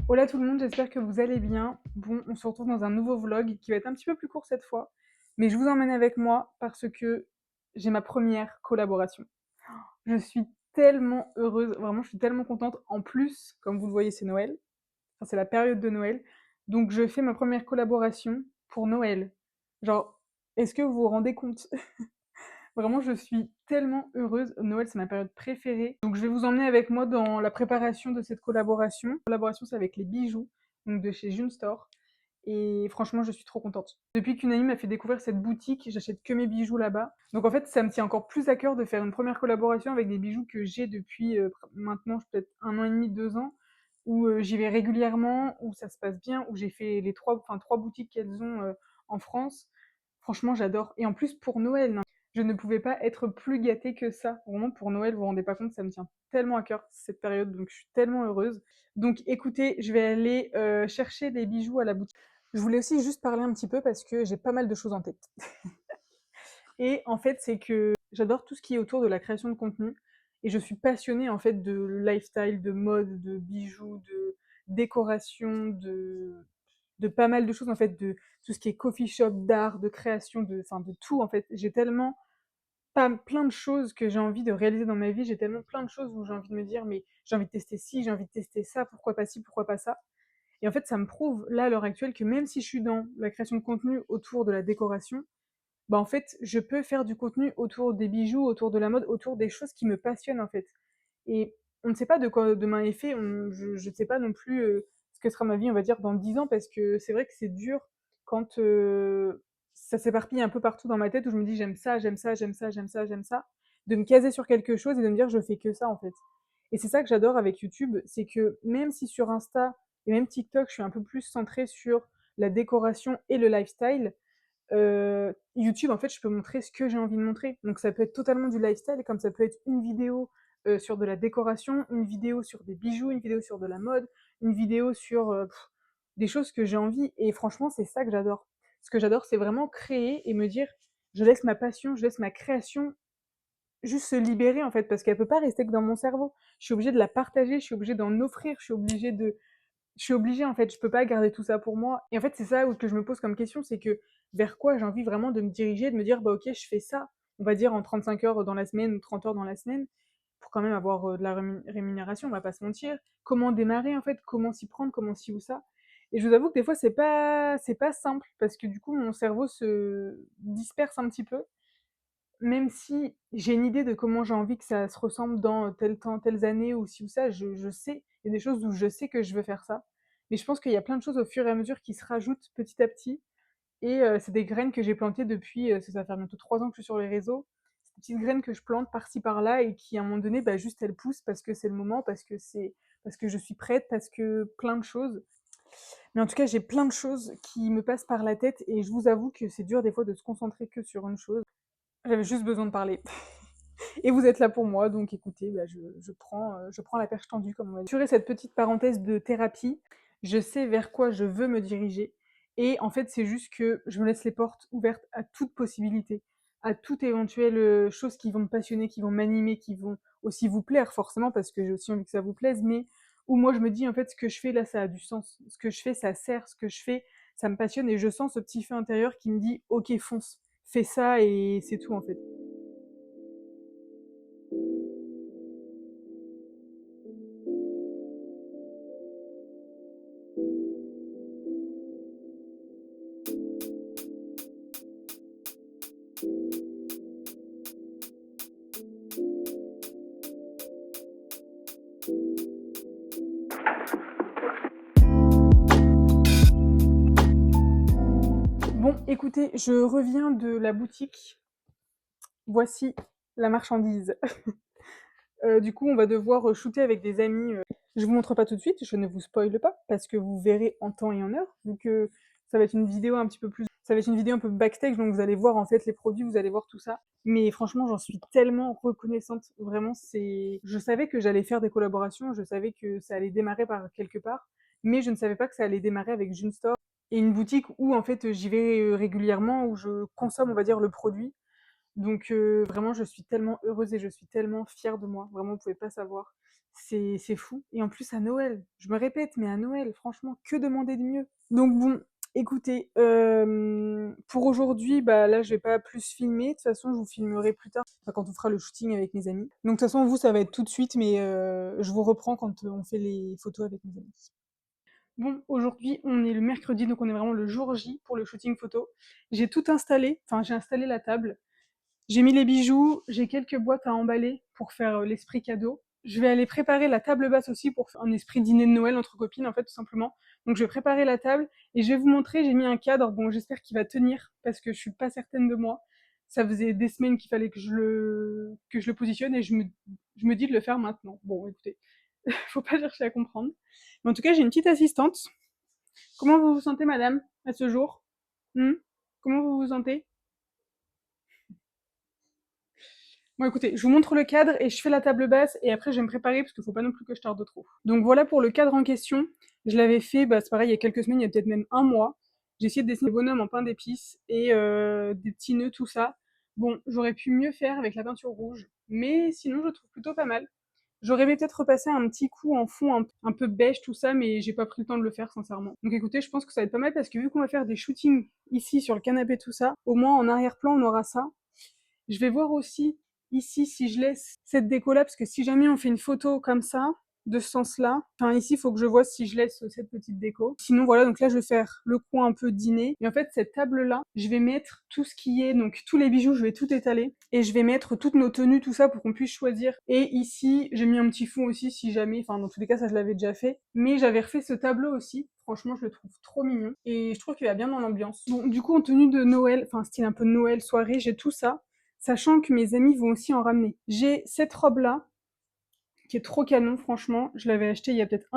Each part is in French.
Hola tout le monde, j'espère que vous allez bien. Bon, on se retrouve dans un nouveau vlog qui va être un petit peu plus court cette fois, mais je vous emmène avec moi parce que j'ai ma première collaboration. Je suis tellement heureuse, vraiment, je suis tellement contente. En plus, comme vous le voyez, c'est Noël, enfin, c'est la période de Noël, donc je fais ma première collaboration pour Noël. Genre, est-ce que vous vous rendez compte? Vraiment, je suis tellement heureuse. Noël, c'est ma période préférée. Donc, je vais vous emmener avec moi dans la préparation de cette collaboration. La collaboration, c'est avec les bijoux, donc de chez Junestore. Et franchement, je suis trop contente. Depuis qu'une amie m'a fait découvrir cette boutique, j'achète que mes bijoux là-bas. Donc en fait, ça me tient encore plus à cœur de faire une première collaboration avec des bijoux que j'ai depuis maintenant peut-être 1 an et demi, 2 ans, où j'y vais régulièrement, où ça se passe bien, où j'ai fait les trois boutiques qu'elles ont en France. Franchement, j'adore. Et en plus, pour Noël, non, je ne pouvais pas être plus gâtée que ça. Vraiment, pour Noël, vous vous rendez pas compte, ça me tient tellement à cœur cette période, donc je suis tellement heureuse. Donc écoutez, je vais aller chercher des bijoux à la boutique. Je voulais aussi juste parler un petit peu parce que j'ai pas mal de choses en tête. Et en fait, c'est que j'adore tout ce qui est autour de la création de contenu. Et je suis passionnée en fait de lifestyle, de mode, de bijoux, de décoration, de pas mal de choses en fait, de tout ce qui est coffee shop, d'art, de création, enfin de tout en fait. J'ai tellement pas plein de choses que j'ai envie de réaliser dans ma vie, j'ai tellement plein de choses où j'ai envie de me dire mais j'ai envie de tester ci, j'ai envie de tester ça, pourquoi pas ci, pourquoi pas ça. Et en fait, ça me prouve, là, à l'heure actuelle, que même si je suis dans la création de contenu autour de la décoration, bah, en fait, je peux faire du contenu autour des bijoux, autour de la mode, autour des choses qui me passionnent, en fait. Et on ne sait pas de quoi demain est fait, je ne sais pas non plus ce que sera ma vie, on va dire, dans 10 ans, parce que c'est vrai que c'est dur quand ça s'éparpille un peu partout dans ma tête, où je me dis j'aime ça, j'aime ça, j'aime ça, j'aime ça, j'aime ça, de me caser sur quelque chose et de me dire je fais que ça, en fait. Et c'est ça que j'adore avec YouTube, c'est que même si sur Insta et même TikTok, je suis un peu plus centrée sur la décoration et le lifestyle, YouTube, en fait, je peux montrer ce que j'ai envie de montrer. Donc ça peut être totalement du lifestyle, comme ça peut être une vidéo sur de la décoration, une vidéo sur des bijoux, une vidéo sur de la mode, une vidéo sur des choses que j'ai envie. Et franchement, c'est ça que j'adore. Ce que j'adore, c'est vraiment créer et me dire, je laisse ma passion, je laisse ma création juste se libérer en fait, parce qu'elle peut pas rester que dans mon cerveau. Je suis obligée de la partager, je suis obligée d'en offrir, je suis obligée en fait, je peux pas garder tout ça pour moi. Et en fait, c'est ça que je me pose comme question, c'est que vers quoi j'ai envie vraiment de me diriger, de me dire bah ok, je fais ça, on va dire en 35 heures dans la semaine ou 30 heures dans la semaine, pour quand même avoir de la rémunération, on va pas se mentir. Comment démarrer en fait, comment s'y prendre, comment ci ou ça. Et je vous avoue que des fois c'est pas simple parce que du coup mon cerveau se disperse un petit peu, même si j'ai une idée de comment j'ai envie que ça se ressemble dans tel temps, telles années ou ci ou ça, je sais, il y a des choses où je sais que je veux faire ça. Mais je pense qu'il y a plein de choses au fur et à mesure qui se rajoutent petit à petit. Et c'est des graines que j'ai plantées depuis, ça va faire bientôt 3 ans que je suis sur les réseaux. C'est des petites graines que je plante par-ci par-là et qui à un moment donné, bah, juste elles poussent parce que c'est le moment, parce que je suis prête, parce que plein de choses. Mais en tout cas, j'ai plein de choses qui me passent par la tête et je vous avoue que c'est dur des fois de se concentrer que sur une chose. J'avais juste besoin de parler. Et vous êtes là pour moi, donc écoutez, bah, je prends la perche tendue, comme on va dire. Sur cette petite parenthèse de thérapie, je sais vers quoi je veux me diriger. Et en fait, c'est juste que je me laisse les portes ouvertes à toute possibilité, à toute éventuelle chose qui vont me passionner, qui vont m'animer, qui vont aussi vous plaire, forcément, parce que j'ai aussi envie que ça vous plaise, mais où moi je me dis, en fait, ce que je fais là, ça a du sens. Ce que je fais, ça sert. Ce que je fais, ça me passionne. Et je sens ce petit feu intérieur qui me dit, ok, fonce, fais ça, et c'est tout, en fait. Bon, écoutez, je reviens de la boutique. Voici la marchandise. Du coup, on va devoir shooter avec des amis. Je vous montre pas tout de suite, je ne vous spoile pas, parce que vous verrez en temps et en heure, vu que ça va être une vidéo un petit peu plus... Ça va être une vidéo un peu backstage, donc vous allez voir en fait les produits, vous allez voir tout ça. Mais franchement, j'en suis tellement reconnaissante. Vraiment, c'est... Je savais que j'allais faire des collaborations, je savais que ça allait démarrer par quelque part, mais je ne savais pas que ça allait démarrer avec Junestore et une boutique où en fait j'y vais régulièrement, où je consomme, on va dire, le produit. Donc vraiment, je suis tellement heureuse et je suis tellement fière de moi. Vraiment, vous pouvez pas savoir. C'est fou et en plus à Noël, je me répète, mais à Noël, franchement, que demander de mieux? Donc bon, écoutez, pour aujourd'hui, bah, là, je vais pas plus filmer. De toute façon, je vous filmerai plus tard, enfin, quand on fera le shooting avec mes amis. Donc de toute façon, vous, ça va être tout de suite, mais je vous reprends quand, on fait les photos avec mes amis. Bon, aujourd'hui, on est le mercredi, donc on est vraiment le jour J pour le shooting photo. J'ai tout installé, enfin, j'ai installé la table. J'ai mis les bijoux, j'ai quelques boîtes à emballer pour faire l'esprit cadeau. Je vais aller préparer la table basse aussi pour faire un esprit dîner de Noël entre copines, en fait, tout simplement. Donc je vais préparer la table et je vais vous montrer, j'ai mis un cadre, bon j'espère qu'il va tenir parce que je suis pas certaine de moi. Ça faisait des semaines qu'il fallait que je le positionne et je me dis de le faire maintenant. Bon, écoutez, faut pas chercher à comprendre. Mais en tout cas, j'ai une petite assistante. Comment vous vous sentez, madame, à ce jour? Comment vous vous sentez? Bon écoutez, je vous montre le cadre et je fais la table basse et après je vais me préparer parce qu'il faut pas non plus que je tarde trop. Donc voilà pour le cadre en question. Je l'avais fait, bah c'est pareil, il y a quelques semaines, il y a peut-être même un mois. J'ai essayé de dessiner des bonhommes en pain d'épices et des petits nœuds, tout ça. Bon, j'aurais pu mieux faire avec la peinture rouge, mais sinon je le trouve plutôt pas mal. J'aurais aimé peut-être repasser un petit coup en fond un peu beige tout ça, mais j'ai pas pris le temps de le faire sincèrement. Donc écoutez, je pense que ça va être pas mal parce que vu qu'on va faire des shootings ici sur le canapé tout ça, au moins en arrière-plan on aura ça. Je vais voir aussi ici si je laisse cette déco-là, parce que si jamais on fait une photo comme ça, de ce sens-là, enfin ici il faut que je vois si je laisse cette petite déco. Sinon voilà, donc là je vais faire le coin un peu dîner. Et en fait cette table-là, je vais mettre tout ce qui est, donc tous les bijoux, je vais tout étaler. Et je vais mettre toutes nos tenues, tout ça pour qu'on puisse choisir. Et ici, j'ai mis un petit fond aussi si jamais, enfin dans tous les cas ça je l'avais déjà fait. Mais j'avais refait ce tableau aussi. Franchement, je le trouve trop mignon. Et je trouve qu'il va bien dans l'ambiance. Bon, du coup, en tenue de Noël, enfin style un peu de Noël, soirée, j'ai tout ça. Sachant que mes amis vont aussi en ramener. J'ai cette robe-là, qui est trop canon, franchement. Je l'avais achetée il y a peut-être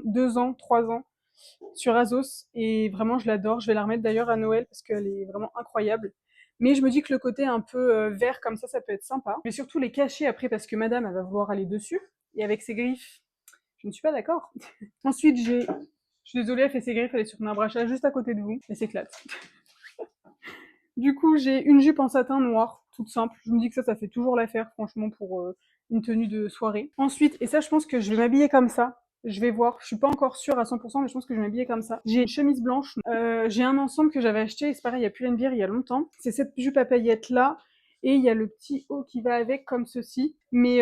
2 ans, 3 ans, sur Azos, et vraiment, je l'adore. Je vais la remettre d'ailleurs à Noël, parce qu'elle est vraiment incroyable. Mais je me dis que le côté un peu vert comme ça peut être sympa. Je vais surtout les cacher après, parce que madame, elle va vouloir aller dessus. Et avec ses griffes, je ne suis pas d'accord. Ensuite, je suis désolée, elle fait ses griffes, elle est sur un brachat juste à côté de vous. Elle s'éclate. Du coup, j'ai une jupe en satin noir, toute simple. Je me dis que ça fait toujours l'affaire, franchement, pour une tenue de soirée. Ensuite, et ça, je pense que je vais m'habiller comme ça. Je vais voir. Je suis pas encore sûre à 100%, mais je pense que je vais m'habiller comme ça. J'ai une chemise blanche. J'ai un ensemble que j'avais acheté, et c'est pareil, il y a plus il y a longtemps. C'est cette jupe à paillettes là. Et il y a le petit haut qui va avec, comme ceci. Mais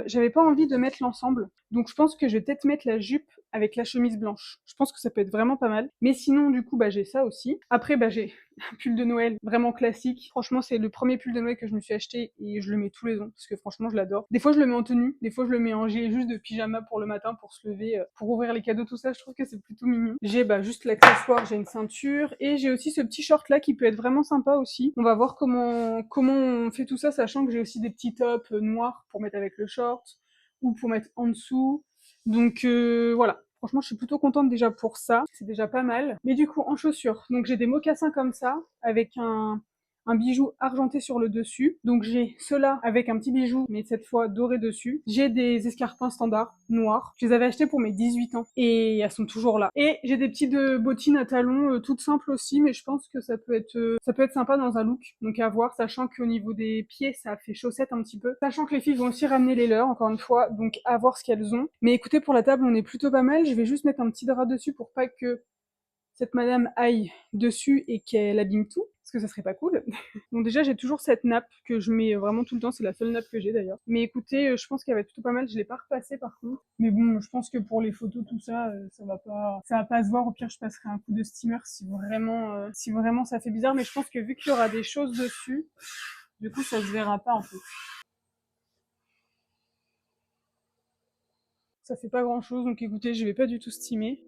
j'avais pas envie de mettre l'ensemble. Donc je pense que je vais peut-être mettre la jupe avec la chemise blanche. Je pense que ça peut être vraiment pas mal. Mais sinon, du coup, bah j'ai ça aussi. Après, bah j'ai un pull de Noël vraiment classique. Franchement, c'est le premier pull de Noël que je me suis acheté et je le mets tous les ans parce que franchement, je l'adore. Des fois, je le mets en tenue, des fois, je le mets en gilet juste de pyjama pour le matin pour se lever, pour ouvrir les cadeaux, tout ça. Je trouve que c'est plutôt mignon. J'ai bah juste l'accessoire, j'ai une ceinture et j'ai aussi ce petit short là qui peut être vraiment sympa aussi. On va voir comment on fait tout ça, sachant que j'ai aussi des petits tops noirs pour mettre avec le short ou pour mettre en dessous. Donc voilà. Franchement, je suis plutôt contente déjà pour ça. C'est déjà pas mal. Mais du coup, en chaussures, donc j'ai des mocassins comme ça, avec un bijou argenté sur le dessus. Donc j'ai ceux-là avec un petit bijou, mais cette fois doré dessus. J'ai des escarpins standards, noirs. Je les avais achetés pour mes 18 ans. Et elles sont toujours là. Et j'ai des petites bottines à talons, toutes simples aussi, mais je pense que ça peut être sympa dans un look. Donc à voir, sachant qu'au niveau des pieds, ça fait chaussette un petit peu. Sachant que les filles vont aussi ramener les leurs, encore une fois. Donc à voir ce qu'elles ont. Mais écoutez, pour la table, on est plutôt pas mal. Je vais juste mettre un petit drap dessus pour pas que cette madame aille dessus et qu'elle abîme tout, parce que ça serait pas cool. Bon déjà j'ai toujours cette nappe que je mets vraiment tout le temps, c'est la seule nappe que j'ai d'ailleurs. Mais écoutez, je pense qu'elle va être plutôt pas mal, je l'ai pas repassée par contre. Mais bon, je pense que pour les photos tout ça, ça va pas se voir. Au pire je passerai un coup de steamer si vraiment ça fait bizarre. Mais je pense que vu qu'il y aura des choses dessus, du coup ça se verra pas en fait. Ça fait pas grand chose, donc écoutez, je vais pas du tout steamer.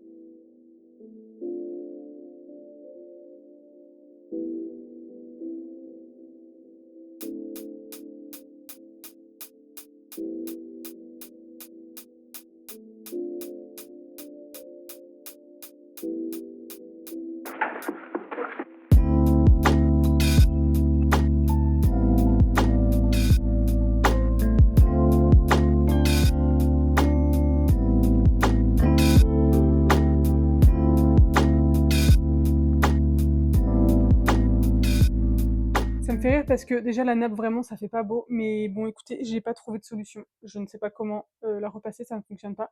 galère parce que déjà la nappe vraiment ça fait pas beau, mais bon écoutez, j'ai pas trouvé de solution. Je ne sais pas comment la repasser, ça ne fonctionne pas.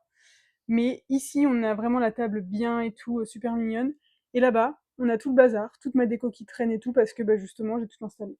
Mais ici on a vraiment la table bien et tout, super mignonne. Et là-bas, on a tout le bazar, toute ma déco qui traîne et tout parce que bah, justement j'ai tout installé.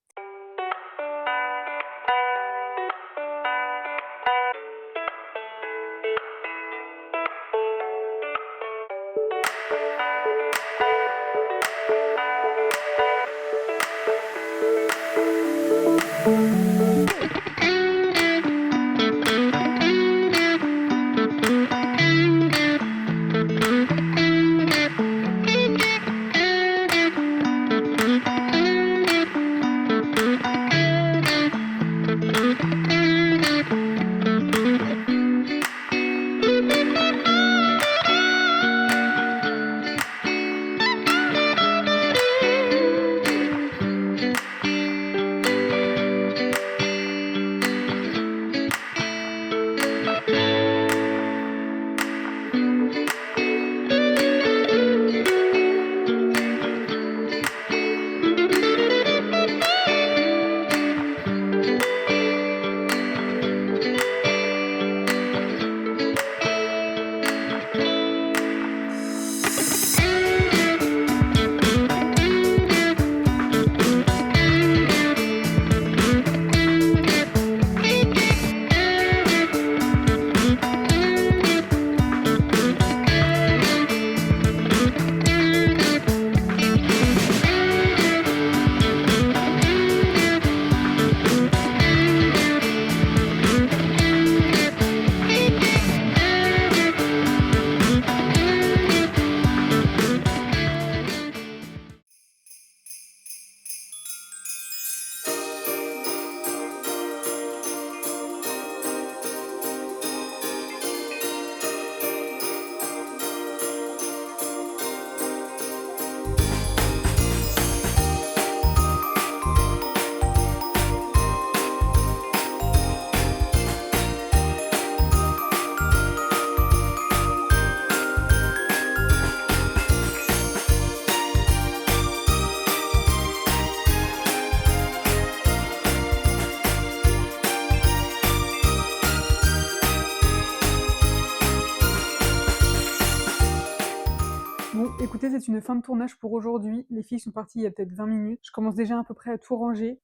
Bon, écoutez, c'est une fin de tournage pour aujourd'hui. Les filles sont parties il y a peut-être 20 minutes. Je commence déjà à peu près à tout ranger.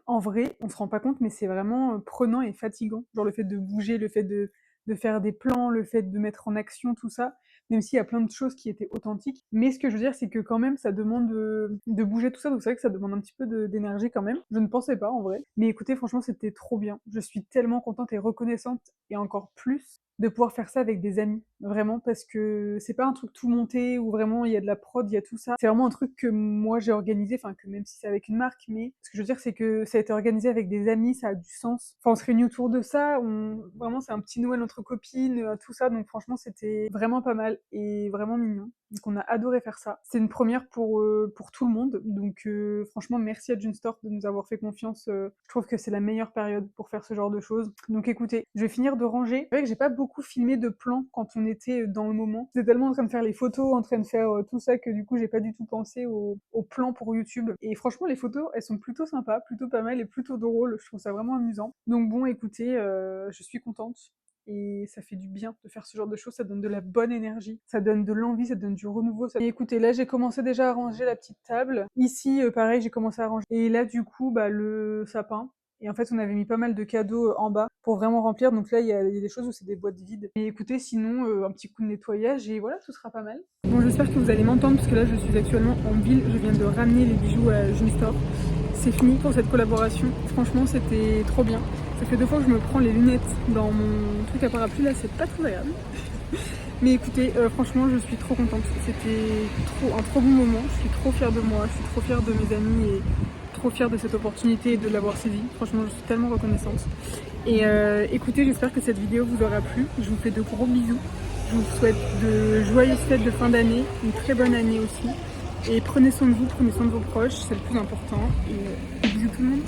En vrai, on se rend pas compte, mais c'est vraiment prenant et fatigant. Genre le fait de bouger, le fait de faire des plans, le fait de mettre en action tout ça. Même s'il y a plein de choses qui étaient authentiques. Mais ce que je veux dire, c'est que quand même, ça demande de bouger tout ça. Donc c'est vrai que ça demande un petit peu d'énergie quand même. Je ne pensais pas en vrai. Mais écoutez, franchement, c'était trop bien. Je suis tellement contente et reconnaissante et encore plus de pouvoir faire ça avec des amis, vraiment, parce que c'est pas un truc tout monté où vraiment il y a de la prod, il y a tout ça. C'est vraiment un truc que moi j'ai organisé, enfin que même si c'est avec une marque, mais ce que je veux dire c'est que ça a été organisé avec des amis, ça a du sens. Enfin on se réunit autour de ça, vraiment c'est un petit Noël entre copines, tout ça, donc franchement c'était vraiment pas mal et vraiment mignon. Donc on a adoré faire ça. C'est une première pour tout le monde, donc franchement merci à June Store de nous avoir fait confiance. Je trouve que c'est la meilleure période pour faire ce genre de choses. Donc écoutez, je vais finir de ranger. C'est vrai que j'ai pas beaucoup filmé de plans quand on était dans le moment. J'étais tellement en train de faire les photos, en train de faire tout ça que du coup j'ai pas du tout pensé aux plans pour YouTube. Et franchement les photos elles sont plutôt sympas, plutôt pas mal et plutôt drôles. Je trouve ça vraiment amusant. Donc bon écoutez, je suis contente. Et ça fait du bien de faire ce genre de choses, ça donne de la bonne énergie, ça donne de l'envie, ça donne du renouveau. Et écoutez, là j'ai commencé déjà à ranger la petite table. Ici, pareil, j'ai commencé à ranger. Et là du coup, bah, le sapin. Et en fait, on avait mis pas mal de cadeaux en bas pour vraiment remplir. Donc là, il y a des choses où c'est des boîtes vides. Et écoutez, sinon, un petit coup de nettoyage et voilà, ce sera pas mal. Bon, j'espère que vous allez m'entendre parce que là, je suis actuellement en ville. Je viens de ramener les bijoux à June Store. C'est fini pour cette collaboration. Franchement, c'était trop bien. Ça fait 2 fois que je me prends les lunettes dans mon truc à parapluie, là c'est pas très agréable. Mais écoutez, franchement je suis trop contente. C'était un trop bon moment, je suis trop fière de moi, je suis trop fière de mes amis et trop fière de cette opportunité et de l'avoir saisie. Franchement je suis tellement reconnaissante. Et écoutez, j'espère que cette vidéo vous aura plu. Je vous fais de gros bisous. Je vous souhaite de joyeuses fêtes de fin d'année, une très bonne année aussi. Et prenez soin de vous, prenez soin de vos proches, c'est le plus important. Et bisous tout le monde.